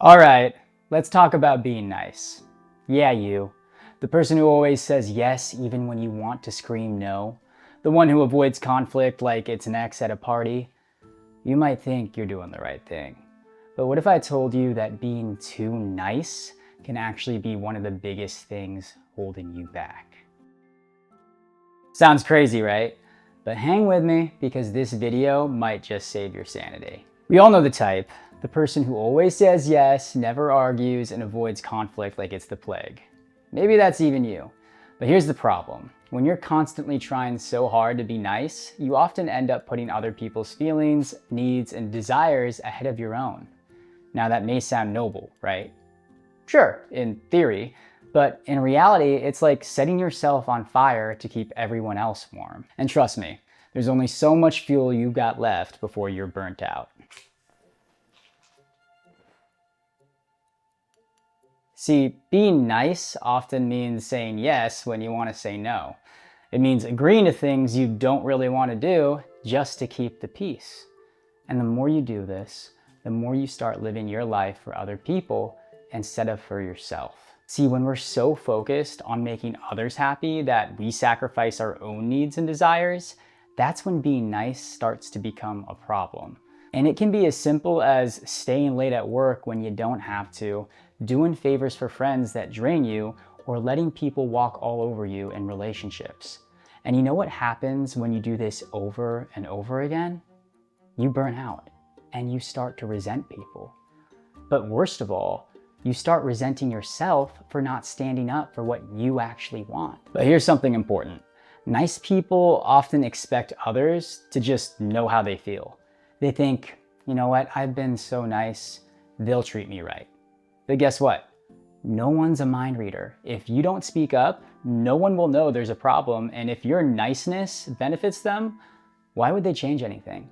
All right, let's talk about being nice. Yeah, you. The person who always says yes even when you want to scream no. The one who avoids conflict like it's an ex at a party. You might think you're doing the right thing. But what if I told you that being too nice can actually be one of the biggest things holding you back? Sounds crazy, right? But hang with me because this video might just save your sanity. We all know the type. The person who always says yes, never argues, and avoids conflict like it's the plague. Maybe that's even you. But here's the problem. When you're constantly trying so hard to be nice, you often end up putting other people's feelings, needs, and desires ahead of your own. Now that may sound noble, right? Sure, in theory, but in reality, it's like setting yourself on fire to keep everyone else warm. And trust me, there's only so much fuel you've got left before you're burnt out. See, being nice often means saying yes when you want to say no. It means agreeing to things you don't really want to do just to keep the peace. And the more you do this, the more you start living your life for other people instead of for yourself. See, when we're so focused on making others happy that we sacrifice our own needs and desires, that's when being nice starts to become a problem. And it can be as simple as staying late at work when you don't have to, doing favors for friends that drain you, or letting people walk all over you in relationships. And you know what happens when you do this over and over again? You burn out and you start to resent people. But worst of all, you start resenting yourself for not standing up for what you actually want. But here's something important. Nice people often expect others to just know how they feel. They think, you know what, I've been so nice, they'll treat me right. But guess what? No one's a mind reader. If you don't speak up, no one will know there's a problem. And if your niceness benefits them, why would they change anything?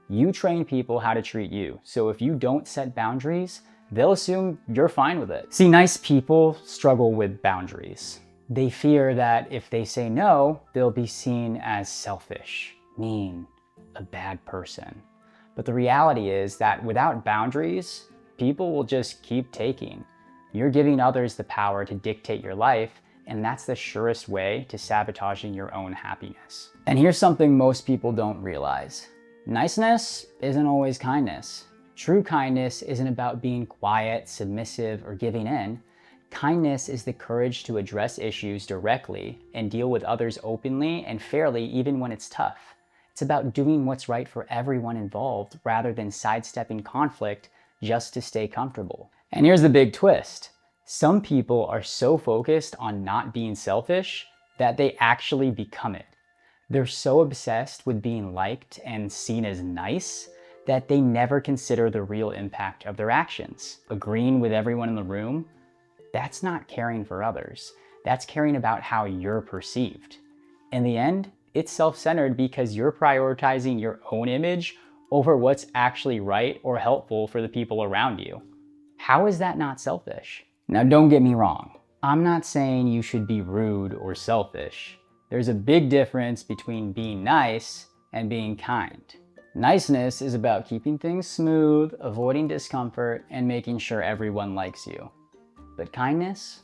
You train people how to treat you. So if you don't set boundaries, they'll assume you're fine with it. See, nice people struggle with boundaries. They fear that if they say no, they'll be seen as selfish, mean, a bad person. But the reality is that without boundaries, people will just keep taking. You're giving others the power to dictate your life, and that's the surest way to sabotaging your own happiness. And here's something most people don't realize. Niceness isn't always kindness. True kindness isn't about being quiet, submissive, or giving in. Kindness is the courage to address issues directly and deal with others openly and fairly even when it's tough. It's about doing what's right for everyone involved rather than sidestepping conflict just to stay comfortable. And here's the big twist. Some people are so focused on not being selfish that they actually become it. They're so obsessed with being liked and seen as nice that they never consider the real impact of their actions. Agreeing with everyone in the room, that's not caring for others. That's caring about how you're perceived. In the end, it's self-centered because you're prioritizing your own image over what's actually right or helpful for the people around you. How is that not selfish? Now, don't get me wrong. I'm not saying you should be rude or selfish. There's a big difference between being nice and being kind. Niceness is about keeping things smooth, avoiding discomfort, and making sure everyone likes you. But kindness?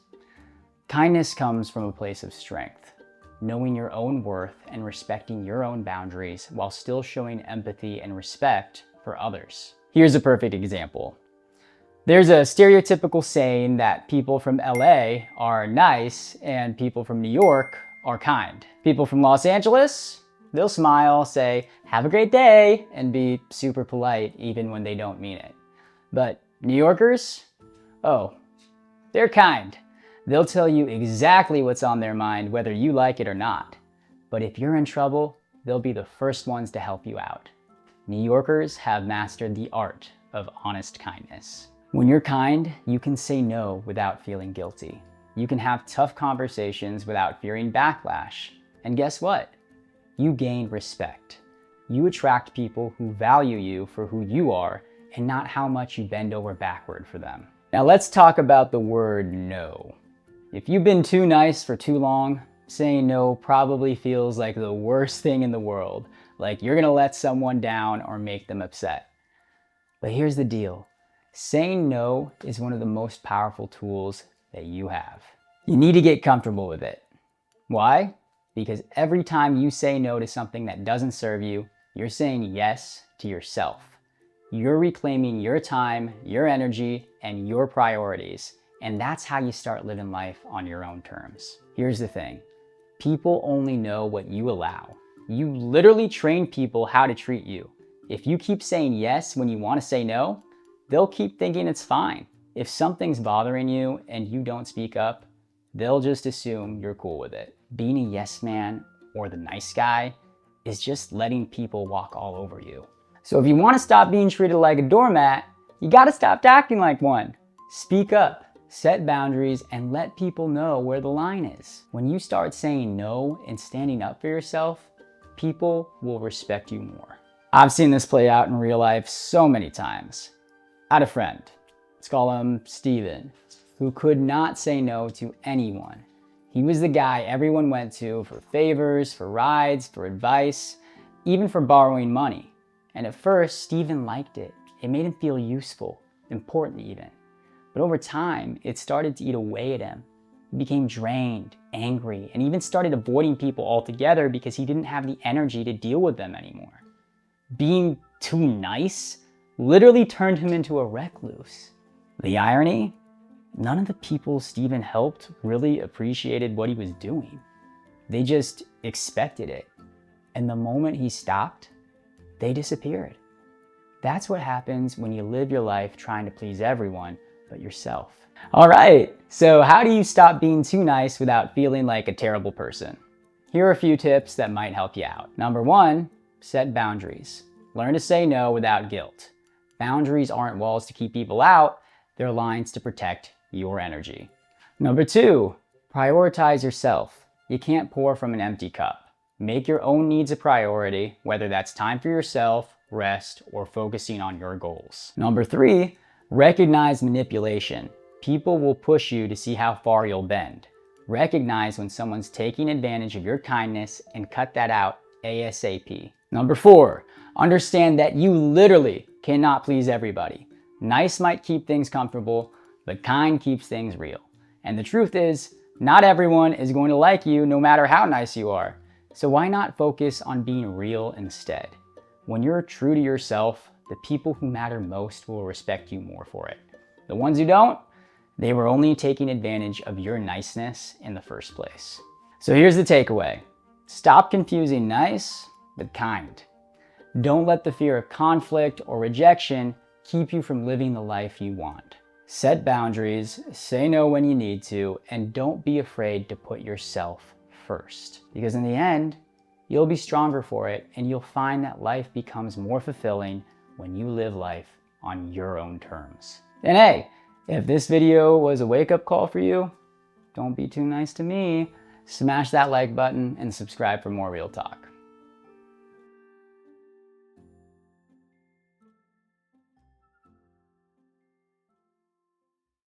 Kindness comes from a place of strength, knowing your own worth and respecting your own boundaries while still showing empathy and respect for others. Here's a perfect example. There's a stereotypical saying that people from LA are nice and people from New York are kind. People from Los Angeles, they'll smile, say, "Have a great day," and be super polite even when they don't mean it. But New Yorkers? Oh, they're kind. They'll tell you exactly what's on their mind, whether you like it or not. But if you're in trouble, they'll be the first ones to help you out. New Yorkers have mastered the art of honest kindness. When you're kind, you can say no without feeling guilty. You can have tough conversations without fearing backlash. And guess what? You gain respect. You attract people who value you for who you are and not how much you bend over backward for them. Now let's talk about the word no. If you've been too nice for too long, saying no probably feels like the worst thing in the world, like you're gonna let someone down or make them upset. But here's the deal. Saying no is one of the most powerful tools that you have. You need to get comfortable with it. Why? Because every time you say no to something that doesn't serve you, you're saying yes to yourself. You're reclaiming your time, your energy, and your priorities. And that's how you start living life on your own terms. Here's the thing. People only know what you allow. You literally train people how to treat you. If you keep saying yes when you want to say no, they'll keep thinking it's fine. If something's bothering you and you don't speak up, they'll just assume you're cool with it. Being a yes man or the nice guy is just letting people walk all over you. So if you want to stop being treated like a doormat, you got to stop acting like one. Speak up, set boundaries, and let people know where the line is. When you start saying no and standing up for yourself, people will respect you more. I've seen this play out in real life so many times. I had a friend, let's call him Steven, who could not say no to anyone. He was the guy everyone went to for favors, for rides, for advice, even for borrowing money. And at first, Steven liked it. It made him feel useful, important even. But over time, it started to eat away at him. He became drained, angry, and even started avoiding people altogether because he didn't have the energy to deal with them anymore. Being too nice literally turned him into a recluse. The irony? None of the people Steven helped really appreciated what he was doing. They just expected it. And the moment he stopped, they disappeared. That's what happens when you live your life trying to please everyone but yourself. All right, so how do you stop being too nice without feeling like a terrible person? Here are a few tips that might help you out. Number one, set boundaries. Learn to say no without guilt. Boundaries aren't walls to keep people out, they're lines to protect your energy. Number two, prioritize yourself. You can't pour from an empty cup. Make your own needs a priority, whether that's time for yourself, rest, or focusing on your goals. Number three, recognize manipulation. People will push you to see how far you'll bend. Recognize when someone's taking advantage of your kindness and cut that out ASAP. Number four, understand that you literally cannot please everybody. Nice might keep things comfortable, but kind keeps things real. And the truth is, not everyone is going to like you no matter how nice you are. So why not focus on being real instead? When you're true to yourself, the people who matter most will respect you more for it. The ones who don't, they were only taking advantage of your niceness in the first place. So here's the takeaway. Stop confusing nice with kind. Don't let the fear of conflict or rejection keep you from living the life you want. Set boundaries, say no when you need to, and don't be afraid to put yourself first. Because in the end, you'll be stronger for it, and you'll find that life becomes more fulfilling when you live life on your own terms. And hey, if this video was a wake-up call for you, don't be too nice to me. Smash that like button and subscribe for more real talk.